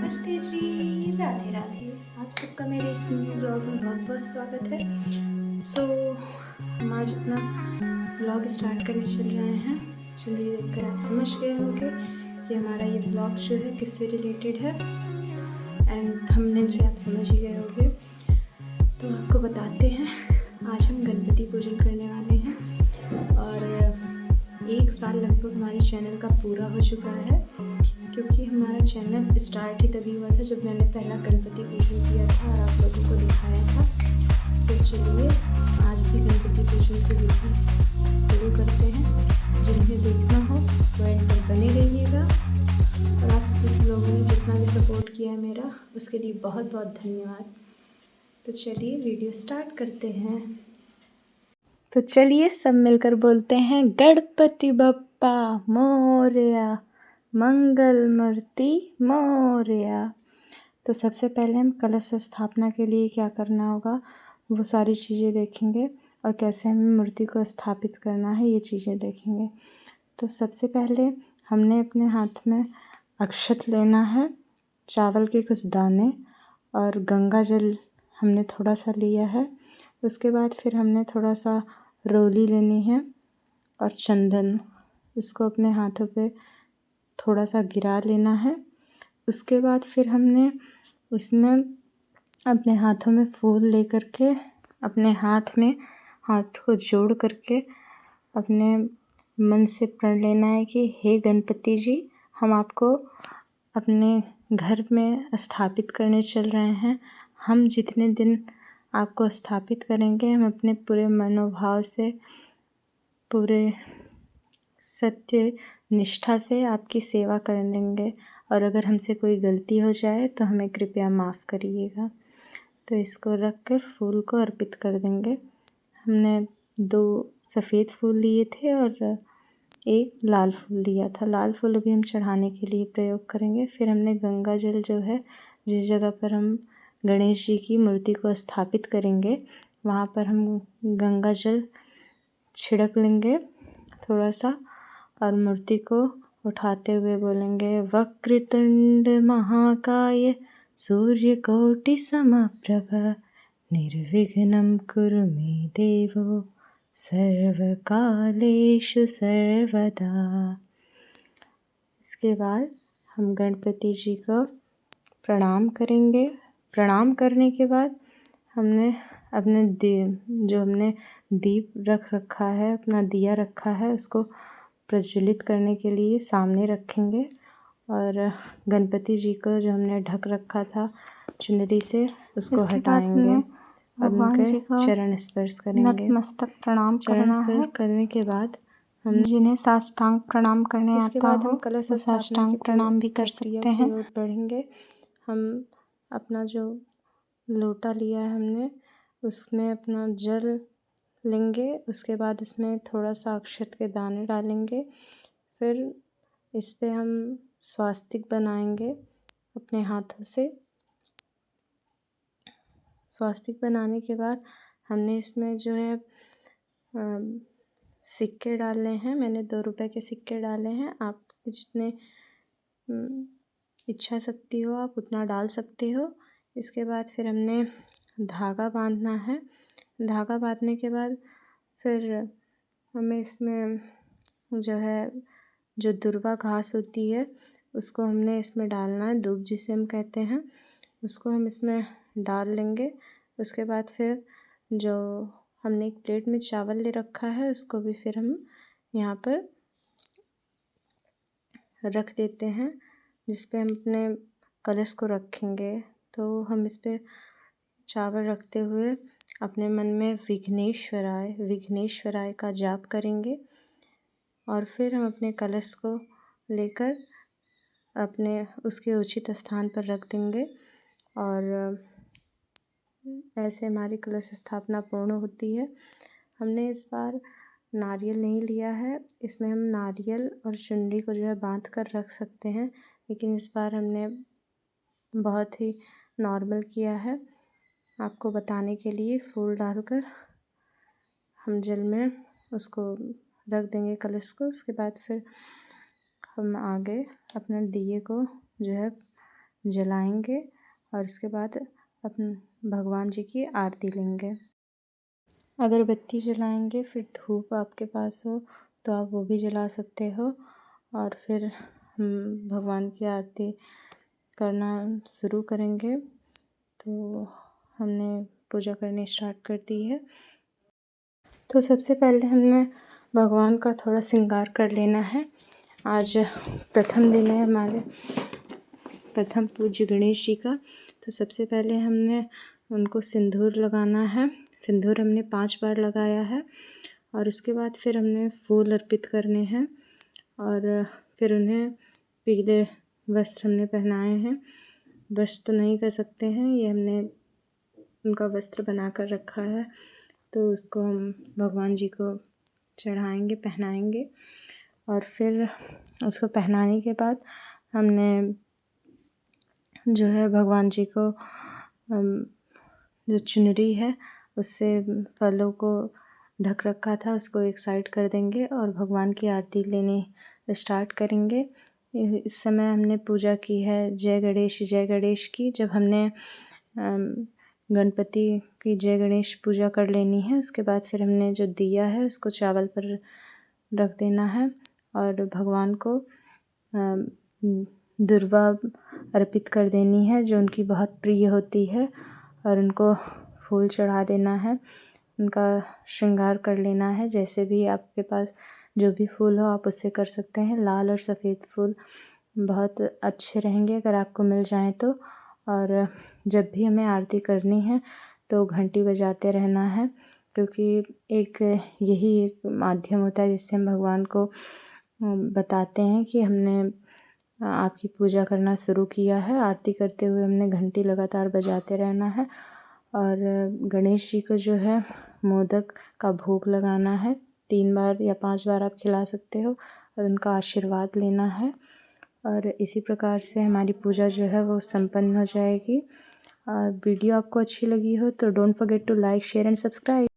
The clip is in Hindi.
नमस्ते जी, राधे राधे। आप सबका मेरे इस न्यू ब्लॉग में बहुत बहुत स्वागत है। हम आज अपना ब्लॉग स्टार्ट करने चल रहे हैं। चलिए, देखकर आप समझ गए होंगे कि हमारा ये ब्लॉग जो है किससे रिलेटेड है, एंड थंबनेल से आप समझ ही गए होंगे। तो आपको बताते हैं, आज हम गणपति पूजन करने वाले हैं और 1 साल लगभग हमारे चैनल का पूरा हो चुका है, क्योंकि हमारा चैनल स्टार्ट ही तभी हुआ था जब मैंने पहला गणपति पूजन किया था और आप लोगों को दिखाया था। सो चलिए, आज भी गणपति पूजन की विधि शुरू करते हैं। जिन्हें देखना हो वो एंड तक बने रहिएगा। और आप सभी लोगों ने जितना भी सपोर्ट किया है मेरा, उसके लिए बहुत बहुत धन्यवाद। तो चलिए वीडियो स्टार्ट करते हैं। तो चलिए सब मिलकर बोलते हैं, गणपति बप्पा मोरया, मंगल मूर्ति मोरया। तो सबसे पहले हम कलश स्थापना के लिए क्या करना होगा वो सारी चीज़ें देखेंगे, और कैसे हमें मूर्ति को स्थापित करना है ये चीज़ें देखेंगे। तो सबसे पहले हमने अपने हाथ में अक्षत लेना है, चावल के कुछ दाने और गंगा जल हमने थोड़ा सा लिया है। उसके बाद फिर हमने थोड़ा सा रोली लेनी है और चंदन, उसको अपने हाथों पे थोड़ा सा गिरा लेना है। उसके बाद फिर हमने उसमें अपने हाथों में फूल लेकर के अपने हाथ को जोड़ करके अपने मन से प्रण लेना है कि हे गणपति जी, हम आपको अपने घर में स्थापित करने चल रहे हैं। हम जितने दिन आपको स्थापित करेंगे, हम अपने पूरे मनोभाव से, पूरे सत्य निष्ठा से आपकी सेवा करेंगे, और अगर हमसे कोई गलती हो जाए तो हमें कृपया माफ़ करिएगा। तो इसको रख कर फूल को अर्पित कर देंगे। हमने 2 सफ़ेद फूल लिए थे और 1 लाल फूल लिया था। लाल फूल अभी हम चढ़ाने के लिए प्रयोग करेंगे। फिर हमने गंगा जल जो है, जिस जगह पर हम गणेश जी की मूर्ति को स्थापित करेंगे, वहाँ पर हम गंगा जल छिड़क लेंगे थोड़ा सा, और मूर्ति को उठाते हुए बोलेंगे, वक्रतुंड महाकाय सूर्यकोटि समप्रभ निर्विघ्नं कुरु मे देवो सर्वकालेषु सर्वदा। इसके बाद हम गणपति जी को प्रणाम करेंगे। प्रणाम करने के बाद हमने अपने जो हमने दीप रख रखा है, अपना दिया रखा है, उसको प्रज्वलित करने के लिए सामने रखेंगे, और गणपति जी को जो हमने ढक रखा था चुनरी से, उसको हटाएंगे और उनके चरण स्पर्श करेंगे। नतमस्तक प्रणाम चरण करना है। स्पर्श करने के बाद हम जिन्हें साष्टांग प्रणाम करने इसके आता बाद हो हम कलश वो स्थापना साष्टांग की प्रणाम भी कर प्रक्रिया सकते की हैं। ओर बढ़ेंगे। हम अपना जो लोटा लिया है हमने, उसमें अपना जल लेंगे। उसके बाद उसमें थोड़ा सा अक्षत के दाने डालेंगे। फिर इस पे हम स्वास्तिक बनाएंगे अपने हाथों से। स्वास्तिक बनाने के बाद हमने इसमें जो है सिक्के डालने हैं। मैंने 2 रुपए के सिक्के डाले हैं। आप जितने इच्छा शक्ति हो आप उतना डाल सकते हो। इसके बाद फिर हमने धागा बांधना है। धागा बांधने के बाद फिर हमें इसमें जो दुर्वा घास होती है उसको हमने इसमें डालना है। दूब जिसे हम कहते हैं, उसको हम इसमें डाल लेंगे। उसके बाद फिर जो हमने एक प्लेट में चावल ले रखा है, उसको भी फिर हम यहाँ पर रख देते हैं, जिस पे हम अपने कलश को रखेंगे। तो हम इस पे चावल रखते हुए अपने मन में विघ्नेश्वराय विघ्नेश्वराय का जाप करेंगे, और फिर हम अपने कलश को लेकर अपने उसके उचित स्थान पर रख देंगे, और ऐसे हमारी कलश स्थापना पूर्ण होती है। हमने इस बार नारियल नहीं लिया है। इसमें हम नारियल और चुनरी को जो है बांध कर रख सकते हैं, लेकिन इस बार हमने बहुत ही नॉर्मल किया है। आपको बताने के लिए फूल डालकर हम जल में उसको रख देंगे कलश को। उसके बाद फिर हम आगे अपने दिए को जो है जलाएंगे और इसके बाद अपन भगवान जी की आरती लेंगे। अगरबत्ती जलाएंगे, फिर धूप आपके पास हो तो आप वो भी जला सकते हो और फिर हम भगवान की आरती करना शुरू करेंगे। तो हमने पूजा करनी स्टार्ट कर दी है। तो सबसे पहले हमने भगवान का थोड़ा श्रृंगार कर लेना है। आज प्रथम दिन है हमारे प्रथम पूज्य गणेश जी का। तो सबसे पहले हमने उनको सिंदूर लगाना है। सिंदूर हमने 5 बार लगाया है और उसके बाद फिर हमने फूल अर्पित करने हैं और फिर उन्हें पीले वस्त्र हमने पहनाए हैं। वस्त्र तो नहीं कर सकते हैं, ये हमने उनका वस्त्र बना कर रखा है, तो उसको हम भगवान जी को चढ़ाएंगे, पहनाएंगे। और फिर उसको पहनाने के बाद हमने जो है भगवान जी को जो चुनरी है उससे फलों को ढक रखा था, उसको एक साइड कर देंगे और भगवान की आरती लेनी स्टार्ट करेंगे। इस समय हमने पूजा की है जय गणेश की। जब हमने गणपति की जय गणेश पूजा कर लेनी है, उसके बाद फिर हमने जो दिया है उसको चावल पर रख देना है और भगवान को दुर्वा अर्पित कर देनी है जो उनकी बहुत प्रिय होती है और उनको फूल चढ़ा देना है, उनका श्रृंगार कर लेना है। जैसे भी आपके पास जो भी फूल हो आप उससे कर सकते हैं। लाल और सफ़ेद फूल बहुत अच्छे रहेंगे अगर आपको मिल जाएं तो। और जब भी हमें आरती करनी है तो घंटी बजाते रहना है, क्योंकि यही एक माध्यम होता है जिससे हम भगवान को बताते हैं कि हमने आपकी पूजा करना शुरू किया है। आरती करते हुए हमने घंटी लगातार बजाते रहना है और गणेश जी को जो है मोदक का भोग लगाना है। 3 बार या 5 बार आप खिला सकते हो और उनका आशीर्वाद लेना है और इसी प्रकार से हमारी पूजा जो है वो संपन्न हो जाएगी। वीडियो आपको अच्छी लगी हो तो don't forget to like, share and subscribe.